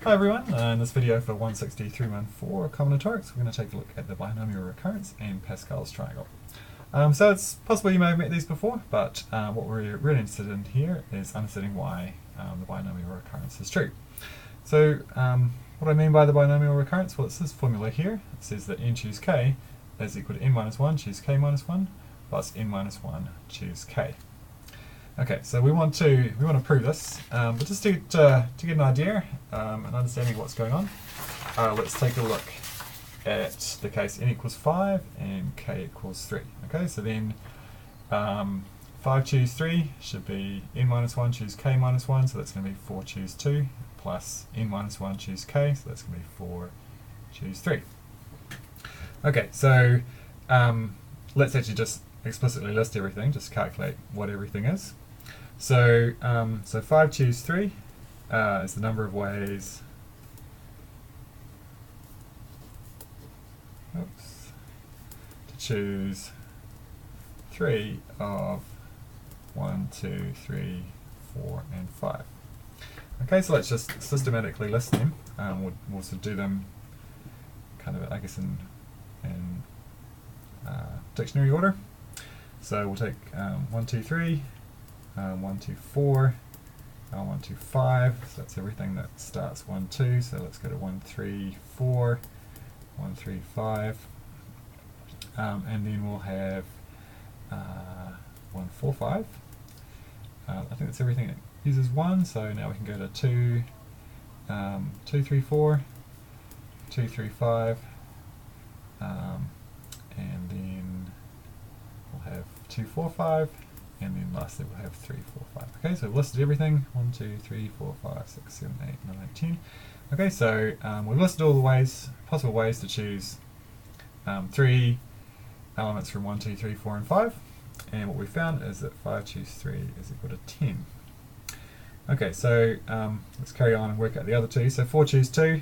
Hi everyone, in this video for 16314 combinatorics we're going to take a look at the binomial recurrence and Pascal's triangle. So it's possible you may have met these before, but what we're really interested in here is understanding why the binomial recurrence is true. So what I mean by the binomial recurrence, well, it's this formula here. It says that n choose k is equal to n minus 1 choose k minus 1 plus n minus 1 choose k. Okay, so we want to prove this, but just to get an idea and understanding of what's going on, let's take a look at the case n equals 5 and k equals 3. Okay, so then 5 choose 3 should be n minus 1 choose k minus 1, so that's going to be 4 choose 2 plus n minus 1 choose k, so that's going to be 4 choose 3. Okay, so let's actually just explicitly list everything, just calculate what everything is. So, 5 choose 3 is the number of ways to choose 3 of 1, 2, 3, 4, and 5. Okay, so let's just systematically list them. We'll sort of do them kind of, I guess, in dictionary order. So we'll take 1, 2, 3. 1, 2, 4, 1, 2, 5, so that's everything that starts 1, 2, so let's go to 1, 3, 4, 1, 3, 5, and then we'll have 1, 4, 5. I think that's everything that uses 1, so now we can go to 2, 2, 3, 4, 2, 3, 5, and then we'll have 2, 4, 5, and then lastly we'll have 3, 4, 5. Okay, so we've listed everything. 1, 2, 3, 4, 5, 6, 7, 8, 9, 10. Okay, so we've listed all the possible ways to choose 3 elements from 1, 2, 3, 4, and 5. And what we found is that 5 choose 3 is equal to 10. Okay, so let's carry on and work out the other two. So 4 choose 2,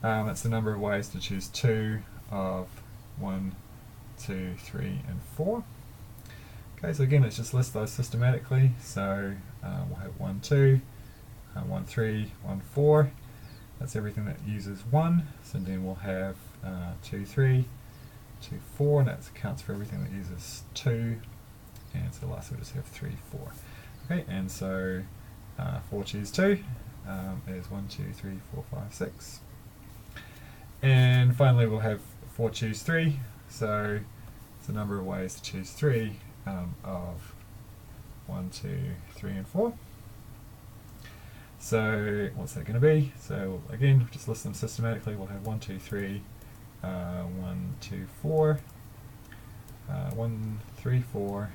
that's the number of ways to choose 2 of 1, 2, 3, and 4. Okay, so again, let's just list those systematically. So we'll have 1, 2, 1, 3, 1, 4. That's everything that uses 1. So then we'll have 2, 3, 2, 4, and that accounts for everything that uses 2. And so lastly, we'll just have 3, 4. Okay, and so 4 choose 2 is 1, 2, 3, 4, 5, 6. And finally, we'll have 4 choose 3. So it's the number of ways to choose 3. Of 1, 2, 3, and 4. So what's that going to be? So again, just list them systematically. We'll have 1, 2, 3, 1, 2, 4, 1, 3, 4,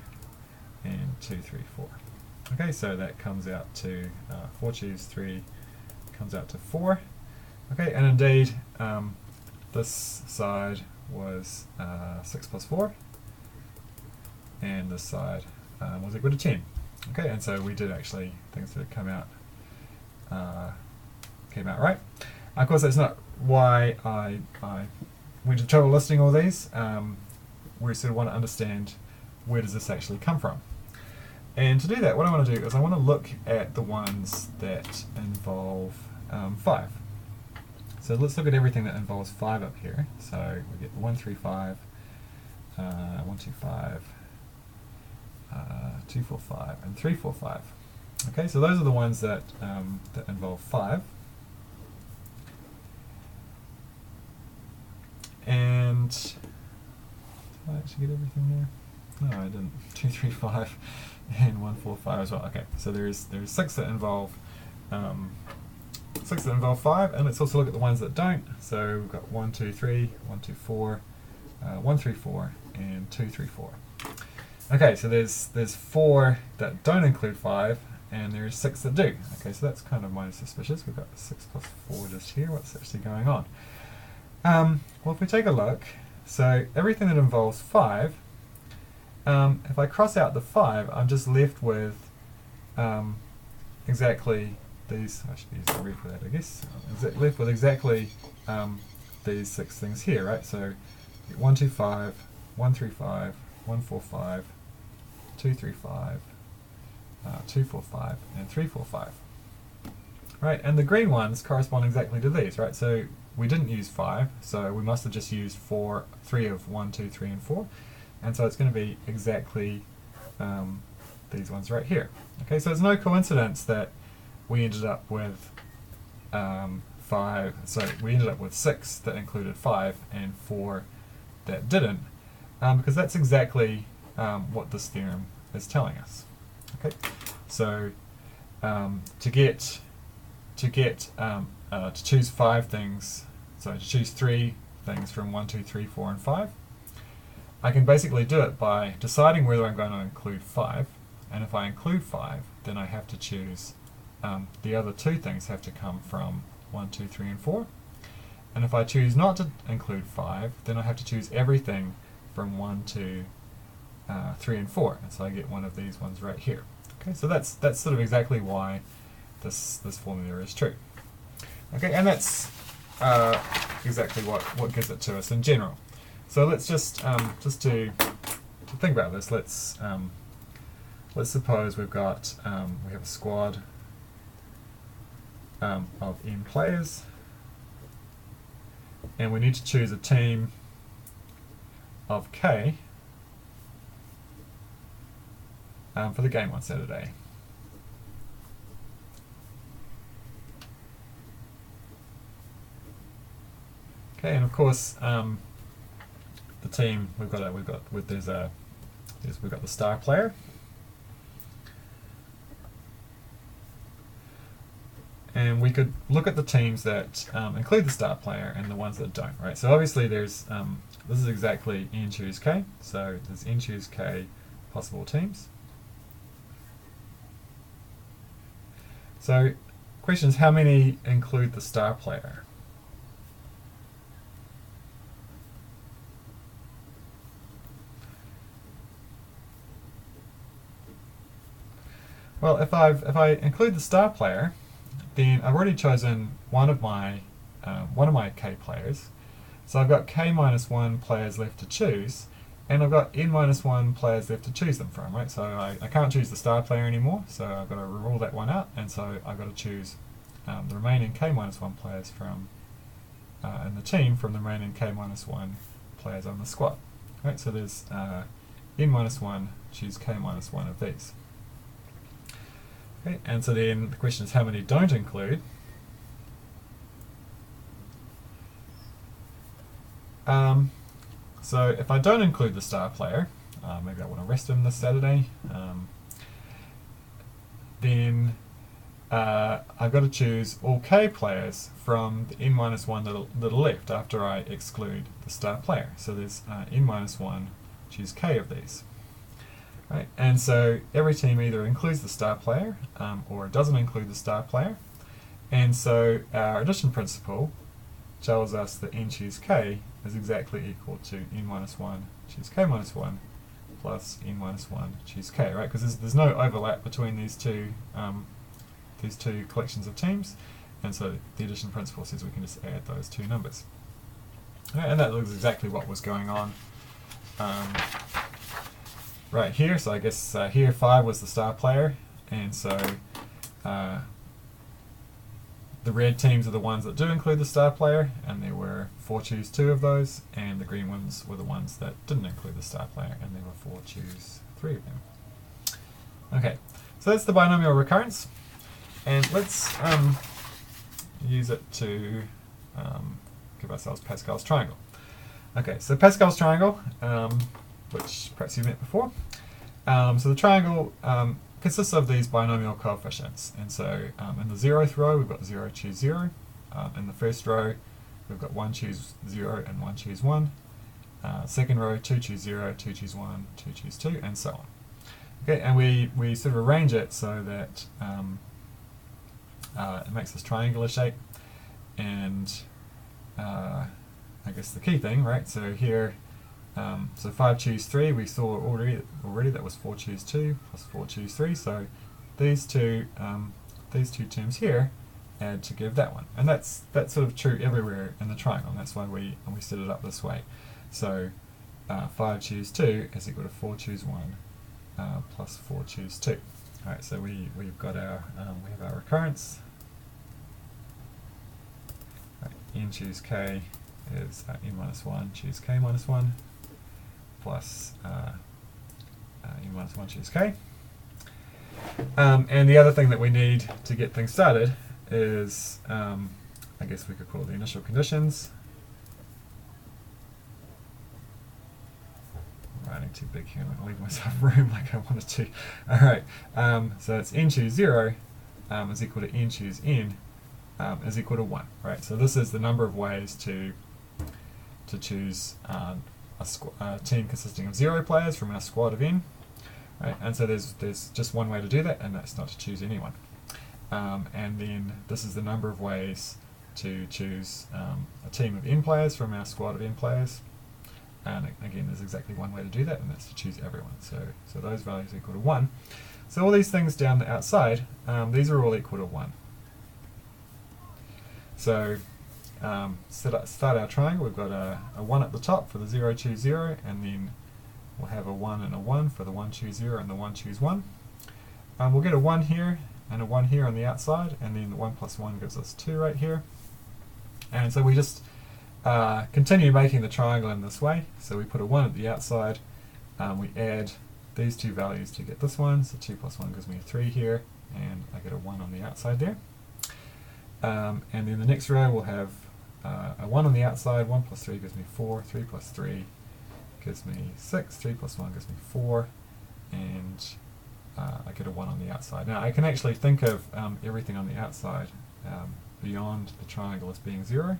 and 2, 3, 4. Okay, so that comes out to 4 choose 3 comes out to 4. Okay, and indeed this side was 6 plus 4. And this side was equal to 10. Okay, and so we did actually, things that came out right. Of course, that's not why I went to trouble listing all these. We sort of want to understand where does this actually come from. And to do that, what I want to do is I want to look at the ones that involve 5. So let's look at everything that involves 5 up here. So we get 1, 3, 5, 1, 2, 5, 2, 4, 5, and 3, 4, 5. Okay, so those are the ones that that involve 5. And did I actually get everything there? No, I didn't. 2, 3, 5, and 1, 4, 5 as well. Okay, so there's 6 that involve 5, and let's also look at the ones that don't. So we've got 1, 2, 3, 1, 2, 4, 1, 3, 4, and 2, 3, 4. Okay, so there's 4 that don't include 5, and there's 6 that do. Okay, so that's kind of minor suspicious. We've got 6 plus 4 just here. What's actually going on? Well, if we take a look, so everything that involves 5, if I cross out the 5, I'm just left with exactly these. I should be using red for that, I guess. Left with exactly these 6 things here, right? So 1, 2, 5, 1, 3, 5, 1, 4, 5, 2, 3, 5, 2, 4, 5, and 3, 4, 5. right? And the green ones correspond exactly to these, right? So we didn't use 5, so we must have just used 3 of 1, 2, 3, and 4. And so it's going to be exactly these ones right here. Okay, so it's no coincidence that we ended up with 5, so we ended up with 6 that included 5 and 4 that didn't, because that's exactly what this theorem is telling us. Okay, so to choose 5 things, so to choose 3 things from 1, 2, 3, 4, and 5, I can basically do it by deciding whether I'm going to include 5, and if I include 5, then I have to choose the other 2 things have to come from 1, 2, 3, and 4. And if I choose not to include 5, then I have to choose everything from 1, 2, 3, and 4. And so I get one of these ones right here. Okay, so that's sort of exactly why this formula is true. Okay, and that's exactly what gives it to us in general. So let's just to think about this, let's suppose we've got we have a squad of n players, and we need to choose a team of k for the game on Saturday. Okay, and of course the team we've got the star player. And we could look at the teams that include the star player and the ones that don't, right? So obviously there's, this is exactly n choose k, so there's n choose k possible teams. So question is, how many include the star player? Well, if I include the star player, then I've already chosen one of my k players. So I've got k minus 1 players left to choose, and I've got n minus 1 players left to choose them from, right? So I can't choose the star player anymore, so I've got to rule that one out, and so I've got to choose the remaining k minus 1 players from in the team from the remaining k minus 1 players on the squad. Right? So there's n minus 1, choose k minus 1 of these. Okay, and so then the question is, how many don't include? So if I don't include the star player, maybe I want to rest him this Saturday, then I've got to choose all k players from the n minus 1 that are left after I exclude the star player. So there's n minus 1, choose k of these. Right, and so every team either includes the star player or doesn't include the star player, and so our addition principle tells us that n choose k is exactly equal to n minus 1 choose k minus 1 plus n minus 1 choose k, right? Because there's no overlap between these two collections of teams, and so the addition principle says we can just add those two numbers. Right, and that looks exactly what was going on right here. So I guess here 5 was the star player, and so the red teams are the ones that do include the star player, and there were 4 choose 2 of those, and the green ones were the ones that didn't include the star player, and there were 4 choose 3 of them. Okay, so that's the binomial recurrence, and let's use it to give ourselves Pascal's triangle. Okay, so Pascal's triangle, which perhaps you've met before. So the triangle consists of these binomial coefficients, and so in the 0th row we've got 0 choose 0, in the first row we've got 1 choose 0 and 1 choose 1, second row 2 choose 0, 2 choose 1, 2 choose 2, and so on. Okay, and we sort of arrange it so that it makes this triangular shape, and I guess the key thing, right, so here so 5 choose 3, we saw already that was 4 choose 2 plus 4 choose 3, so these two terms here add to give that one, and that's sort of true everywhere in the triangle, and that's why we set it up this way. So 5 choose 2 is equal to 4 choose 1 plus 4 choose 2. Alright, so we've got our we have our recurrence, n choose k is n minus 1 choose k minus 1 plus n minus 1 choose k. And the other thing that we need to get things started is, I guess we could call it the initial conditions. I'm writing too big here, I'm going to leave myself room like I wanted to. Alright, so it's n choose 0 is equal to n choose n is equal to 1. Right? So this is the number of ways to choose a team consisting of 0 players from our squad of n. Right? And so there's just one way to do that, and that's not to choose anyone. And then this is the number of ways to choose a team of n players from our squad of n players. And again, there's exactly one way to do that, and that's to choose everyone. So those values equal to 1. So all these things down the outside, these are all equal to 1. So start our triangle. We've got a 1 at the top for the 0 choose 0, and then we'll have a 1 and a 1 for the 1 choose 0 and the 1 choose 1. We'll get a 1 here and a 1 here on the outside, and then the 1 plus 1 gives us 2 right here. And so we just continue making the triangle in this way. So we put a 1 at the outside, we add these two values to get this one, so 2 plus 1 gives me a 3 here, and I get a 1 on the outside there. And then the next row we'll have a 1 on the outside, 1 plus 3 gives me 4, 3 plus 3 gives me 6, 3 plus 1 gives me 4, and I get a 1 on the outside. Now I can actually think of everything on the outside beyond the triangle as being 0.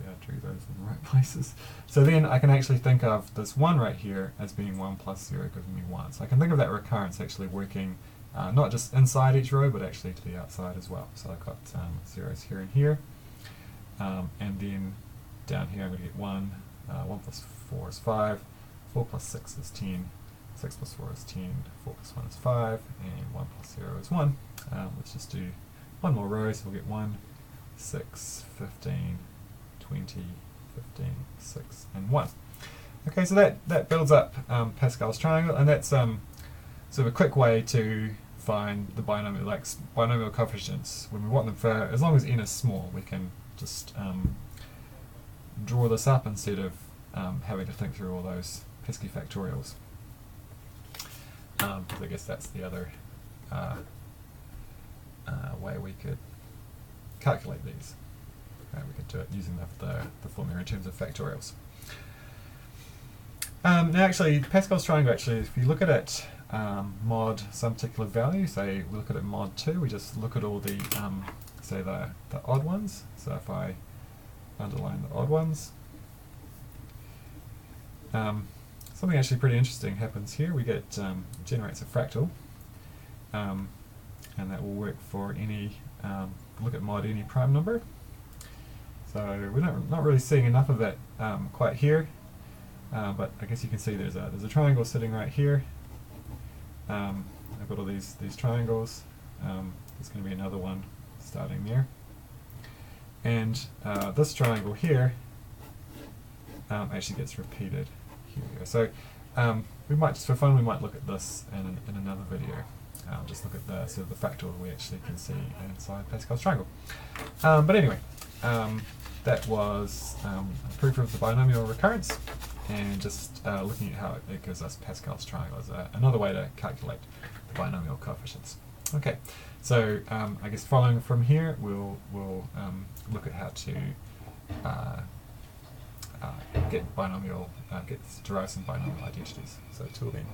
I drew those in the right places. So then I can actually think of this 1 right here as being 1 plus 0 giving me 1. So I can think of that recurrence actually working not just inside each row, but actually to the outside as well. So I've got zeros here and here. And then down here I'm going to get 1. 1 plus 4 is 5. 4 plus 6 is 10. 6 plus 4 is 10. 4 plus 1 is 5. And 1 plus 0 is 1. Let's just do one more row. So we'll get 1, 6, 15, 20, 15, 6, and 1. Okay, so that builds up Pascal's triangle, and that's sort of a quick way to find the binomial coefficients when we want them for, as long as n is small, we can just draw this up instead of having to think through all those pesky factorials. I guess that's the other way we could calculate these. We could do it using the formula in terms of factorials. Now actually, Pascal's triangle, actually, if you look at it mod some particular value, say we look at it mod 2, we just look at all the, say the odd ones. So if I underline the odd ones, something actually pretty interesting happens here. We get, generates a fractal, and that will work for any, look at mod any prime number. So we're not really seeing enough of that quite here, but I guess you can see there's a triangle sitting right here. I've got all these triangles. There's going to be another one starting there, and this triangle here actually gets repeated. Here we go. So we might, just for fun, we might look at this in another video. Just look at the sort of the fractal we actually can see inside Pascal's triangle. But anyway. That was a proof of the binomial recurrence, and just looking at how it gives us Pascal's triangle as another way to calculate the binomial coefficients. Okay, so I guess following from here, we'll look at how to derive some binomial identities. So till then.